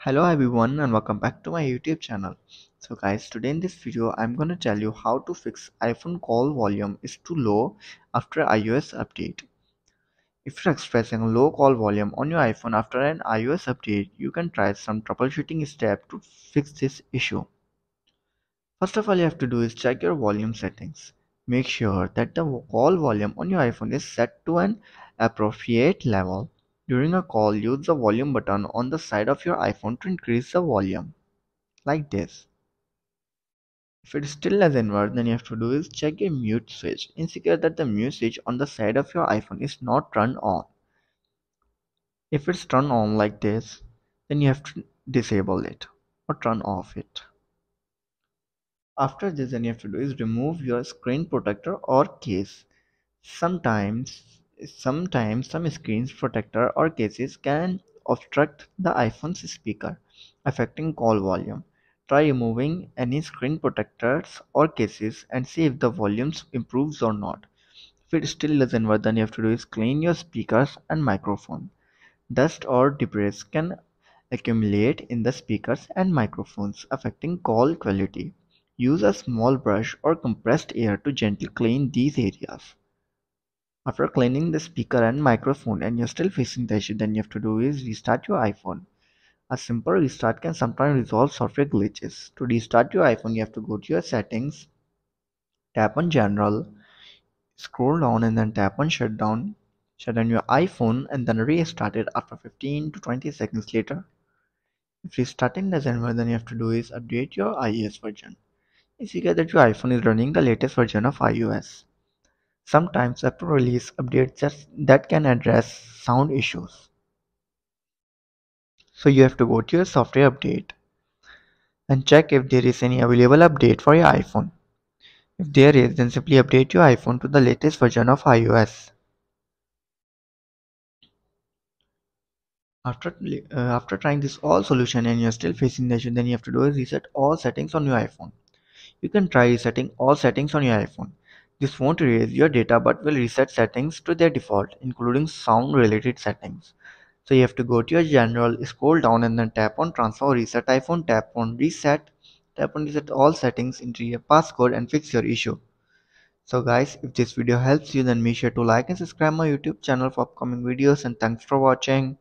Hello everyone and welcome back to my YouTube channel. So guys, today in this video I'm gonna tell you how to fix iPhone call volume is too low after iOS update. If you're experiencing low call volume on your iPhone after an iOS update, you can try some troubleshooting steps to fix this issue. First of all, you have to do is check your volume settings. Make sure that the call volume on your iPhone is set to an appropriate level. During a call, use the volume button on the side of your iPhone to increase the volume, like this. If it still doesn't work, then you have to do is check your mute switch. Ensure that the mute switch on the side of your iPhone is not turned on. If it's turned on like this, then you have to disable it or turn off it. After this, then you have to do is remove your screen protector or case. Sometimes some screen protector or cases can obstruct the iPhone's speaker, affecting call volume. Try removing any screen protectors or cases and see if the volume improves or not. If it still doesn't work, then you have to do is clean your speakers and microphone. Dust or debris can accumulate in the speakers and microphones, affecting call quality. Use a small brush or compressed air to gently clean these areas. After cleaning the speaker and microphone and you're still facing the issue, then you have to do is restart your iPhone. A simple restart can sometimes resolve software glitches. To restart your iPhone, you have to go to your settings, tap on general, scroll down and then tap on shutdown. Shut down your iPhone and then restart it after 15 to 20 seconds later. If restarting doesn't work, then you have to do is update your iOS version. Ensure that your iPhone is running the latest version of iOS. Sometimes Apple release updates that can address sound issues. So you have to go to your software update and check if there is any available update for your iPhone. If there is, then simply update your iPhone to the latest version of iOS. After trying this all solution and you're still facing the issue, then you have to do is reset all settings on your iPhone. You can try resetting all settings on your iPhone. This won't erase your data but will reset settings to their default, including sound related settings. So you have to go to your general, scroll down and then tap on transfer reset iPhone, tap on reset all settings, enter your passcode and fix your issue. So guys, if this video helps you, then make sure to like and subscribe my YouTube channel for upcoming videos, and thanks for watching.